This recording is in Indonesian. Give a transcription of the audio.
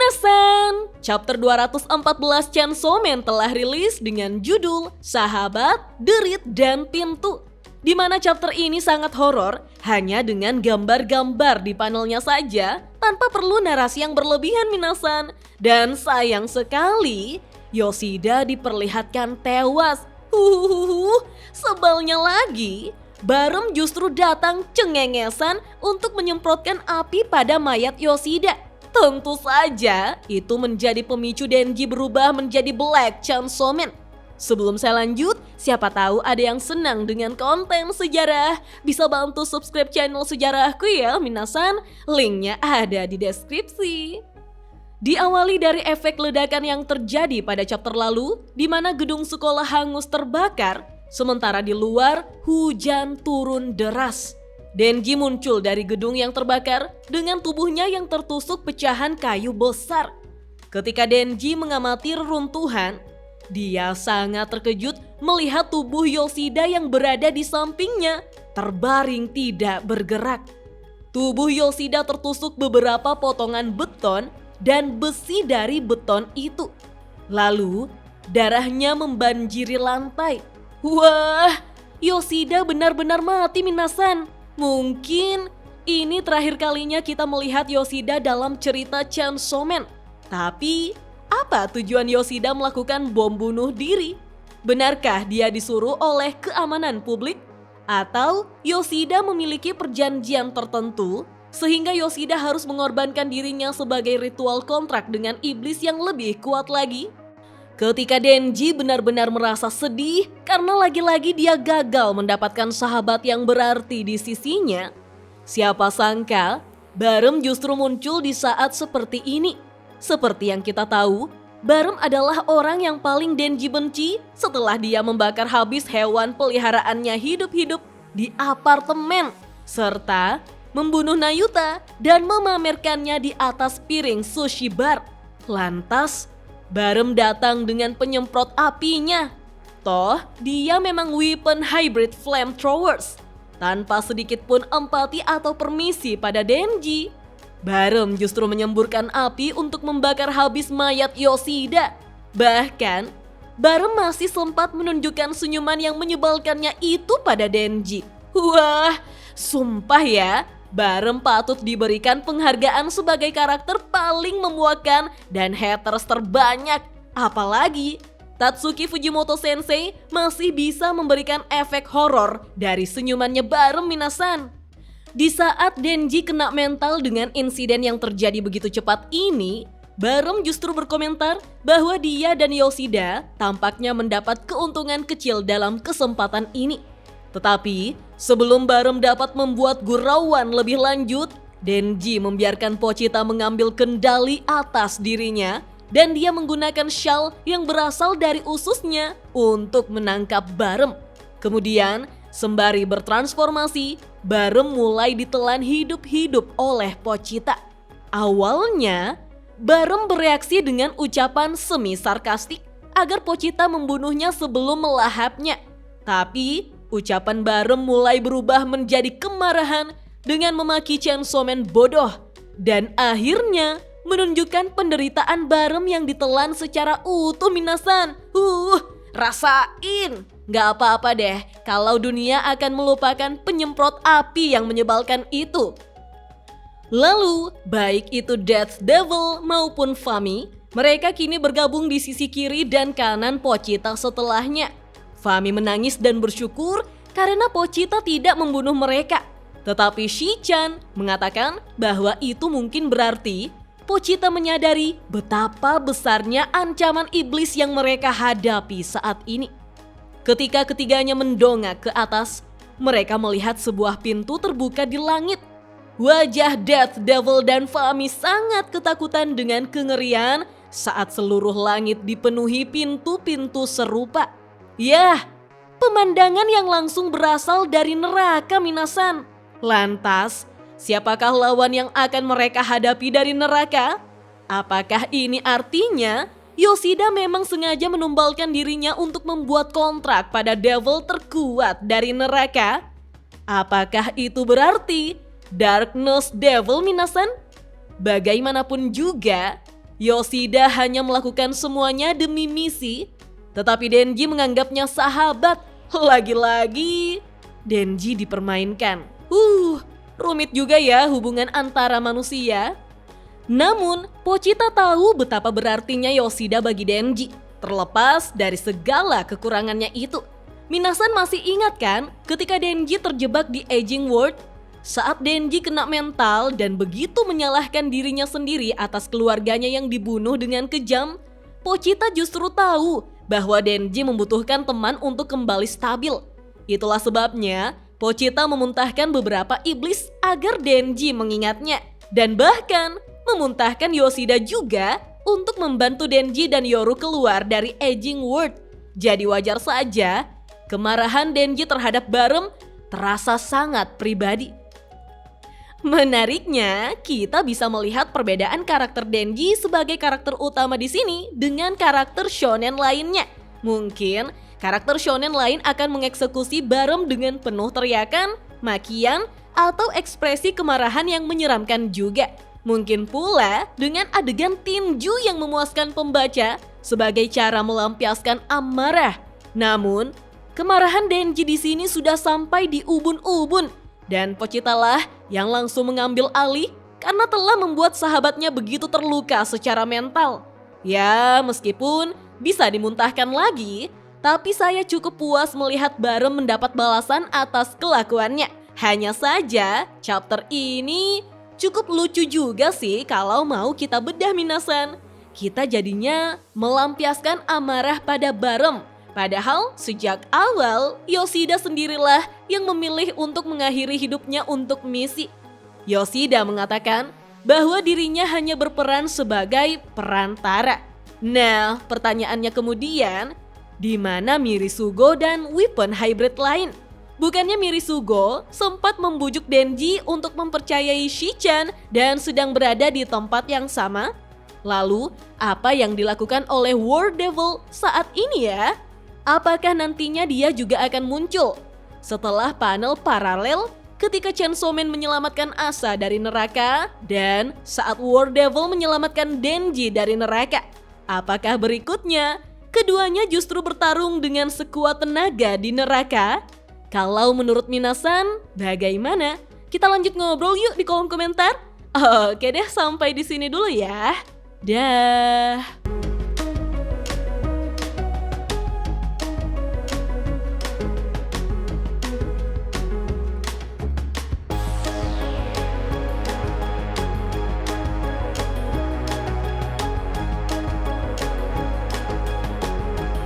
Minasan, chapter 214 Chainsaw Man telah rilis dengan judul Sahabat, Derit, dan Pintu. Di mana chapter ini sangat horor hanya dengan gambar-gambar di panelnya saja tanpa perlu narasi yang berlebihan minasan. Dan sayang sekali, Yoshida diperlihatkan tewas. Sebalnya lagi, Barem justru datang cengengesan untuk menyemprotkan api pada mayat Yoshida. Tentu saja itu menjadi pemicu Denji berubah menjadi Black Chainsaw Man. Sebelum saya lanjut, siapa tahu ada yang senang dengan konten sejarah. Bisa bantu subscribe channel sejarahku ya minasan, linknya ada di deskripsi. Diawali dari efek ledakan yang terjadi pada chapter lalu, di mana gedung sekolah hangus terbakar, sementara di luar hujan turun deras. Denji muncul dari gedung yang terbakar dengan tubuhnya yang tertusuk pecahan kayu besar. Ketika Denji mengamati reruntuhan, dia sangat terkejut melihat tubuh Yoshida yang berada di sampingnya terbaring tidak bergerak. Tubuh Yoshida tertusuk beberapa potongan beton dan besi dari beton itu. Lalu darahnya membanjiri lantai. Wah, Yoshida benar-benar mati minasan. Mungkin ini terakhir kalinya kita melihat Yoshida dalam cerita Chainsaw Man. Tapi apa tujuan Yoshida melakukan bom bunuh diri? Benarkah dia disuruh oleh keamanan publik? Atau Yoshida memiliki perjanjian tertentu sehingga Yoshida harus mengorbankan dirinya sebagai ritual kontrak dengan iblis yang lebih kuat lagi? Ketika Denji benar-benar merasa sedih karena lagi-lagi dia gagal mendapatkan sahabat yang berarti di sisinya, siapa sangka Barem justru muncul di saat seperti ini. Seperti yang kita tahu, Barem adalah orang yang paling Denji benci setelah dia membakar habis hewan peliharaannya hidup-hidup di apartemen, serta membunuh Nayuta dan memamerkannya di atas piring sushi bar. Lantas, Barem datang dengan penyemprot apinya. Toh, dia memang weapon hybrid flamethrowers. Tanpa sedikit pun empati atau permisi pada Denji, Barem justru menyemburkan api untuk membakar habis mayat Yoshida. Bahkan, Barem masih sempat menunjukkan senyuman yang menyebalkannya itu pada Denji. Wah, sumpah ya, Barem patut diberikan penghargaan sebagai karakter paling memuakkan dan haters terbanyak. Apalagi Tatsuki Fujimoto Sensei masih bisa memberikan efek horor dari senyumannya Barem minasan. Di saat Denji kena mental dengan insiden yang terjadi begitu cepat ini, Barem justru berkomentar bahwa dia dan Yoshida tampaknya mendapat keuntungan kecil dalam kesempatan ini. Tetapi sebelum Barem dapat membuat gurauan lebih lanjut, Denji membiarkan Pochita mengambil kendali atas dirinya dan dia menggunakan shawl yang berasal dari ususnya untuk menangkap Barem. Kemudian sembari bertransformasi, Barem mulai ditelan hidup-hidup oleh Pochita. Awalnya, Barem bereaksi dengan ucapan semi sarkastik agar Pochita membunuhnya sebelum melahapnya. Tapi ucapan Barem mulai berubah menjadi kemarahan dengan memaki Chainsaw Man bodoh dan akhirnya menunjukkan penderitaan Barem yang ditelan secara utuh minasan. Rasain. Gak apa-apa deh kalau dunia akan melupakan penyemprot api yang menyebalkan itu. Lalu, baik itu Death Devil maupun Fami, mereka kini bergabung di sisi kiri dan kanan Pochita setelahnya. Fami menangis dan bersyukur karena Pochita tidak membunuh mereka. Tetapi Shi-chan mengatakan bahwa itu mungkin berarti Pochita menyadari betapa besarnya ancaman iblis yang mereka hadapi saat ini. Ketika ketiganya mendongak ke atas, mereka melihat sebuah pintu terbuka di langit. Wajah Death Devil dan Fami sangat ketakutan dengan kengerian saat seluruh langit dipenuhi pintu-pintu serupa. Yah, pemandangan yang langsung berasal dari neraka minasan. Lantas, siapakah lawan yang akan mereka hadapi dari neraka? Apakah ini artinya Yoshida memang sengaja menumbalkan dirinya untuk membuat kontrak pada devil terkuat dari neraka? Apakah itu berarti Darkness Devil minasan? Bagaimanapun juga, Yoshida hanya melakukan semuanya demi misi, tetapi Denji menganggapnya sahabat. Lagi-lagi, Denji dipermainkan. Rumit juga ya hubungan antara manusia. Namun, Pochita tahu betapa berartinya Yoshida bagi Denji. Terlepas dari segala kekurangannya itu, Minasan masih ingat kan ketika Denji terjebak di Aging World? Saat Denji kena mental dan begitu menyalahkan dirinya sendiri atas keluarganya yang dibunuh dengan kejam, Pochita justru tahu bahwa Denji membutuhkan teman untuk kembali stabil. Itulah sebabnya Pochita memuntahkan beberapa iblis agar Denji mengingatnya. Dan bahkan memuntahkan Yoshida juga untuk membantu Denji dan Yoru keluar dari Aging World. Jadi wajar saja kemarahan Denji terhadap Barem terasa sangat pribadi. Menariknya, kita bisa melihat perbedaan karakter Denji sebagai karakter utama di sini dengan karakter shonen lainnya. Mungkin karakter shonen lain akan mengeksekusi Barem dengan penuh teriakan, makian, atau ekspresi kemarahan yang menyeramkan juga. Mungkin pula dengan adegan tinju yang memuaskan pembaca sebagai cara melampiaskan amarah. Namun, kemarahan Denji di sini sudah sampai di ubun-ubun. Dan Pochita lah yang langsung mengambil alih karena telah membuat sahabatnya begitu terluka secara mental. Ya, meskipun bisa dimuntahkan lagi, tapi saya cukup puas melihat Barem mendapat balasan atas kelakuannya. Hanya saja, chapter ini cukup lucu juga sih kalau mau kita bedah Minasan. Kita jadinya melampiaskan amarah pada Barem. Padahal sejak awal Yoshida sendirilah yang memilih untuk mengakhiri hidupnya untuk misi. Yoshida mengatakan bahwa dirinya hanya berperan sebagai perantara. Nah, pertanyaannya kemudian, di mana Mirisugo dan weapon hybrid lain? Bukannya Mirisugo sempat membujuk Denji untuk mempercayai Shichan dan sedang berada di tempat yang sama? Lalu, apa yang dilakukan oleh War Devil saat ini ya? Apakah nantinya dia juga akan muncul setelah panel paralel ketika Chainsaw Man menyelamatkan Asa dari neraka dan saat War Devil menyelamatkan Denji dari neraka? Apakah berikutnya keduanya justru bertarung dengan sekuat tenaga di neraka? Kalau menurut Minasan, bagaimana? Kita lanjut ngobrol yuk di kolom komentar. Oke deh, sampai di sini dulu ya. Dah.